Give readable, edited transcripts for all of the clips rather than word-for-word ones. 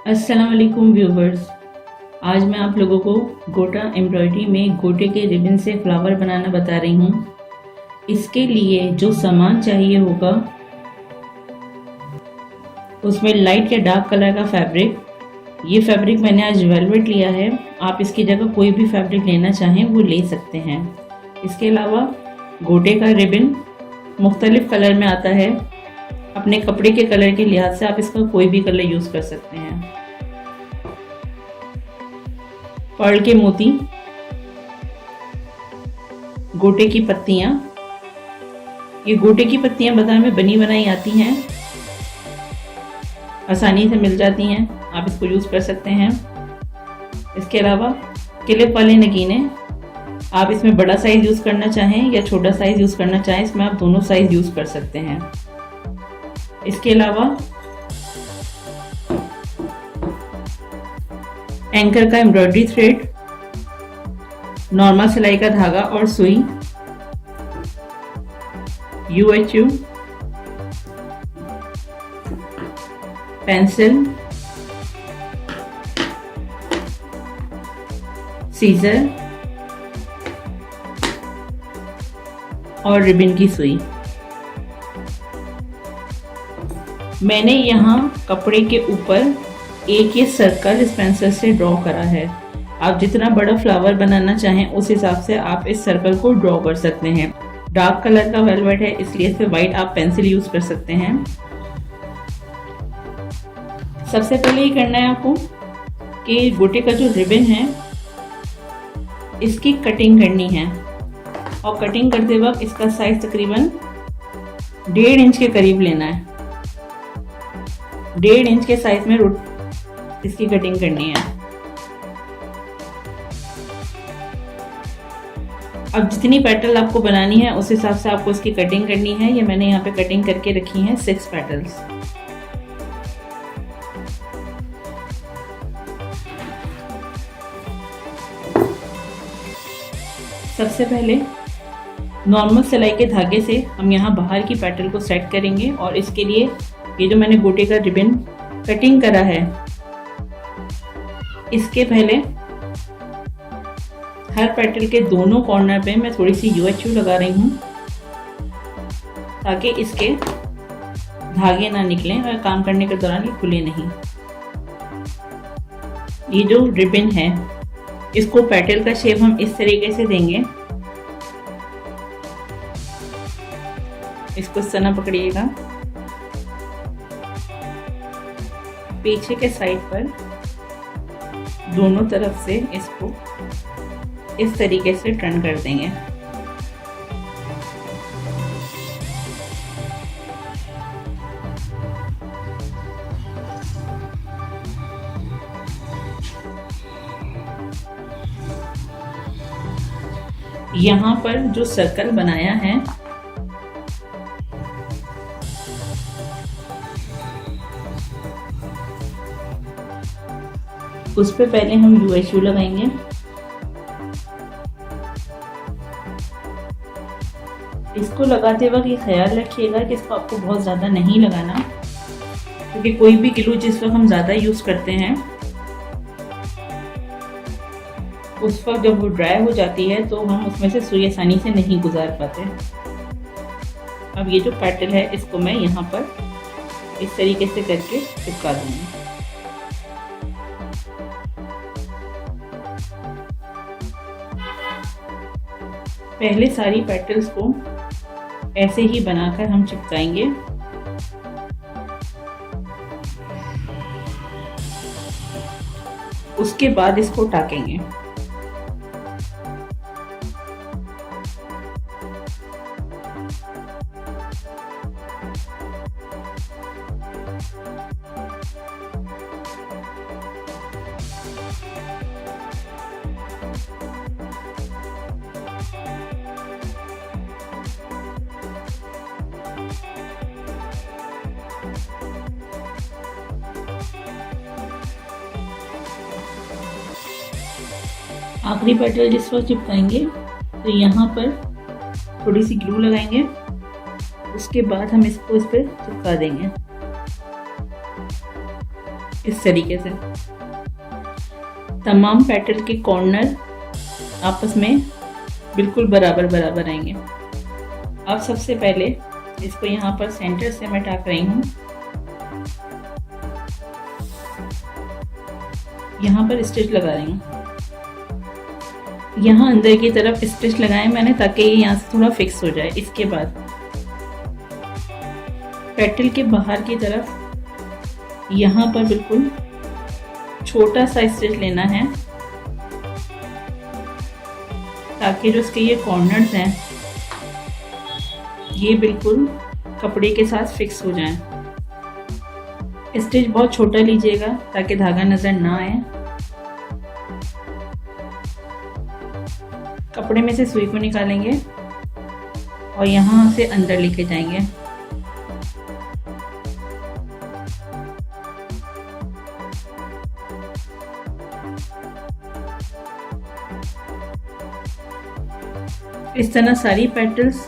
अस्सलाम वालेकुम व्यूवर्स। आज मैं आप लोगों को गोटा एम्ब्रॉयडरी में गोटे के रिबन से फ्लावर बनाना बता रही हूँ। इसके लिए जो सामान चाहिए होगा उसमें लाइट या डार्क कलर का फैब्रिक। ये फैब्रिक मैंने आज वेलवेट लिया है, आप इसकी जगह कोई भी फैब्रिक लेना चाहें वो ले सकते हैं। इसके अलावा गोटे का रिबन मुख्तलिफ कलर में आता है, अपने कपड़े के कलर के लिहाज से आप इसका कोई भी कलर यूज़ कर सकते हैं। पर्ल के मोती, गोटे की पत्तियां। ये गोटे की पत्तियां बाजार में बनी बनाई आती हैं, आसानी से मिल जाती हैं, आप इसको यूज़ कर सकते हैं। इसके अलावा क्लिप वाले नगीने, आप इसमें बड़ा साइज़ यूज़ करना चाहें या छोटा साइज़ यूज़ करना चाहें, इसमें आप दोनों साइज़ यूज़ कर सकते हैं। इसके अलावा एंकर का एम्ब्रॉयडरी थ्रेड, नॉर्मल सिलाई का धागा और सुई, UHU, पेंसिल, सीजर और रिबन की सुई। मैंने यहाँ कपड़े के ऊपर एक ये सर्कल इस पेंसिल से ड्रॉ करा है। आप जितना बड़ा फ्लावर बनाना चाहें उस हिसाब से आप इस सर्कल को ड्रॉ कर सकते हैं। डार्क कलर का वेलवेट है, इसलिए इस पे वाइट आप पेंसिल यूज कर सकते हैं। सबसे पहले ये करना है आपको कि गोटे का जो रिबन है इसकी कटिंग करनी है, और कटिंग करते वक्त इसका साइज तकरीबन 1.5 इंच के करीब लेना है। 1.5 इंच के साइज में इसकी कटिंग करनी है। अब जितनी पेटल आपको बनानी है उस हिसाब से आपको इसकी कटिंग करनी है। ये मैंने यहाँ पे कटिंग करके रखी हैं 6 पेटल्स। सबसे पहले नॉर्मल सिलाई के धागे से हम यहाँ बाहर की पेटल को सेट करेंगे, और इसके लिए ये जो मैंने गोटे का रिबन कटिंग करा है इसके पहले हर पेटल के दोनों कॉर्नर पे मैं थोड़ी सी UHU लगा रही हूँ, ताकि इसके धागे ना निकलें और काम करने के दौरान ये खुले नहीं। ये जो रिबन है इसको पेटल का शेप हम इस तरीके से देंगे। इसको इस तरह पकड़िएगा, पीछे के साइड पर दोनों तरफ से इसको इस तरीके से टर्न कर देंगे। यहाँ पर जो सर्कल बनाया है उस पे पहले हम UHU लगाएंगे। इसको लगाते वक्त ये ख्याल रखिएगा कि इसको आपको बहुत ज़्यादा नहीं लगाना, क्योंकि कोई भी ग्लू जिस वक्त हम ज़्यादा यूज़ करते हैं उस वक्त जब वो ड्राई हो जाती है तो हम उसमें से सुई आसानी से नहीं गुजार पाते। अब ये जो पेटल है इसको मैं यहाँ पर इस तरीके से करके चिपका दूँगी। पहले सारी पेटल्स को ऐसे ही बनाकर हम चिपकाएंगे। उसके बाद इसको टाकेंगे। आखिरी पेटल जिस वक्त चिपकाएंगे तो यहाँ पर थोड़ी सी ग्लू लगाएंगे, उसके बाद हम इसको इस पर चिपका देंगे। इस तरीके से तमाम पेटल के कॉर्नर आपस में बिल्कुल बराबर बराबर आएंगे। अब सबसे पहले इसको यहाँ पर सेंटर से मैं टाक रही हूँ। यहाँ पर स्टिच लगा रही हूँ। यहाँ अंदर की तरफ स्टिच लगाए मैंने ताकि ये यहाँ से थोड़ा फिक्स हो जाए। इसके बाद पेटल के बाहर की तरफ यहाँ पर बिल्कुल छोटा सा स्टिच लेना है ताकि जो इसके ये कॉर्नर्स हैं ये बिल्कुल कपड़े के साथ फिक्स हो जाएं। स्टिच बहुत छोटा लीजिएगा ताकि धागा नजर ना आए। कपड़े में से सुई को निकालेंगे और यहाँ से अंदर लेके जाएंगे। इस तरह सारी पेटल्स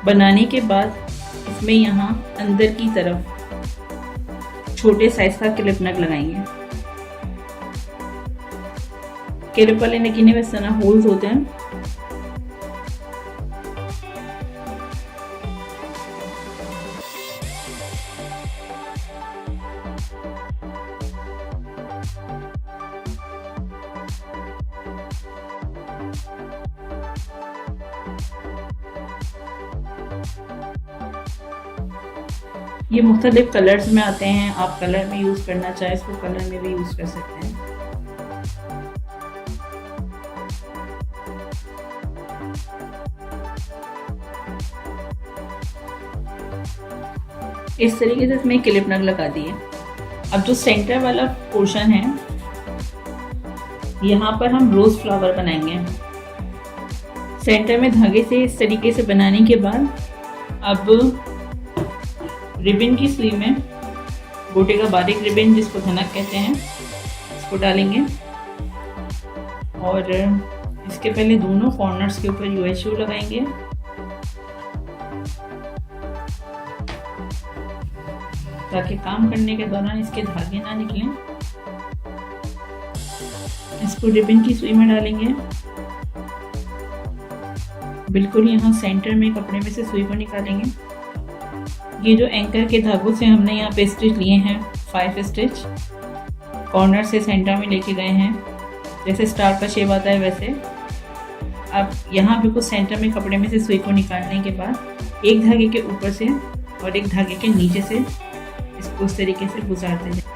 बनाने के बाद इसमें यहाँ अंदर की तरफ छोटे साइज का क्लिप नग लगाएंगे। क्लिप वाले नगीने में इस तरह होल्स होते हैं। ये मुख्तलिफ कलर्स में आते हैं। आप कलर में यूज़ करना चाहें इसको कलर में भी यूज़ कर सकते हैं। इस तरीके से इसमें क्लिप नग लगा दिए। अब जो सेंटर वाला पोर्शन है यहाँ पर हम रोज फ्लावर बनाएंगे। सेंटर में धागे से इस तरीके से बनाने के बाद अब रिबन की स्लीव में गोटे का बारीक रिबन जिसको धनक कहते हैं इसको डालेंगे और इसके पहले दोनों कॉर्नर्स के ऊपर UHU लगाएंगे। ताकि काम करने के दौरान इसके धागे ना निकलें। इसको रिबन की सुई में डालेंगे। बिल्कुल यहाँ सेंटर में कपड़े में से सुई को निकालेंगे। ये जो एंकर के धागों से हमने यहाँ पे स्टिच लिए हैं 5 स्टिच कॉर्नर से सेंटर में लेके गए हैं, जैसे स्टार का शेप आता है वैसे। अब यहाँ बिल्कुल सेंटर में कपड़े में से सुई को निकालने के बाद एक धागे के ऊपर से और एक धागे के नीचे से इसको उस तरीके से गुजारते जाए।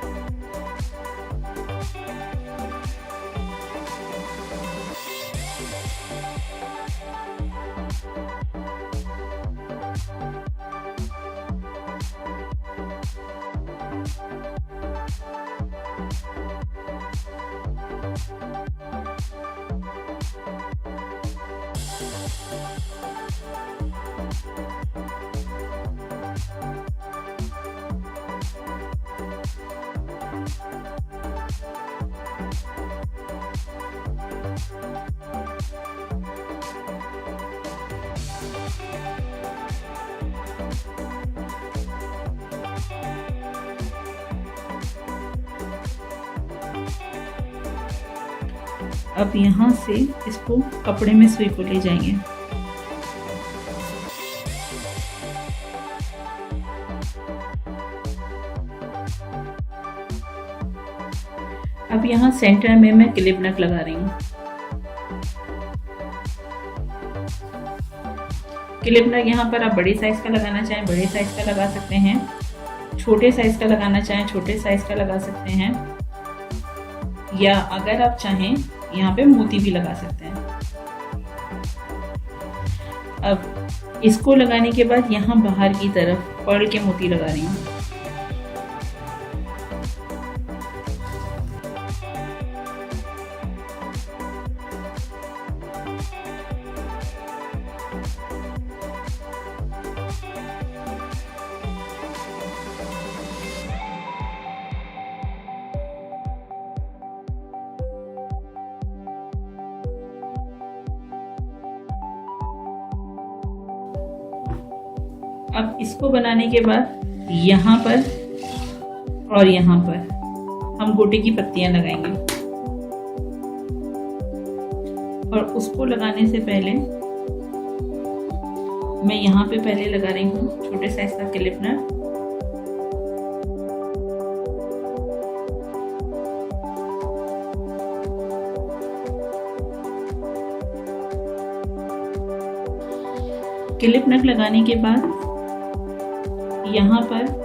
अब यहाँ से इसको कपड़े में सुई को ले जाएंगे। अब यहाँ सेंटर में मैं क्लिप नग लगा रही हूँ। क्लिप नग यहाँ पर आप बड़े साइज का लगाना चाहें बड़े साइज का लगा सकते हैं, छोटे साइज का लगाना चाहें छोटे साइज का लगा सकते हैं, या अगर आप चाहें यहाँ पे मोती भी लगा सकते हैं। अब इसको लगाने के बाद यहाँ बाहर की तरफ पर्ल के मोती लगा रही हूँ। अब इसको बनाने के बाद यहाँ पर और यहाँ पर हम गोटे की पत्तियां लगाएंगे। और उसको लगाने से पहले मैं यहाँ पे पहले लगा रही हूँ छोटे साइज का क्लिप नट। क्लिप नट लगाने के बाद यहाँ पर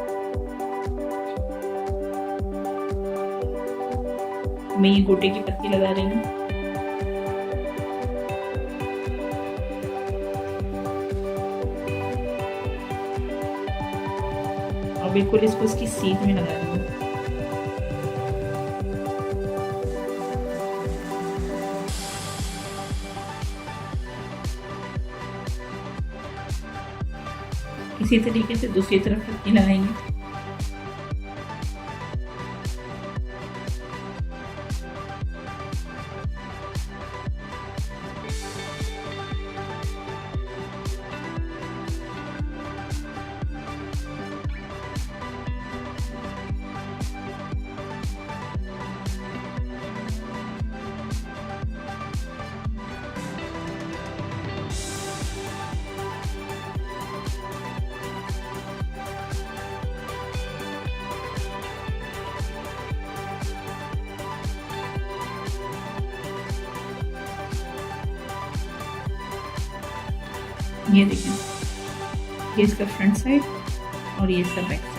मैं ये गोटे की पत्ती लगा रही हूँ। और बिल्कुल इसको इसकी सीध में लगा रही हूँ। इसी तरीके से दूसरी तरफ पत्ती लगाएंगे। ये देखिए, ये इसका फ्रंट साइड और ये इसका बैक साइड।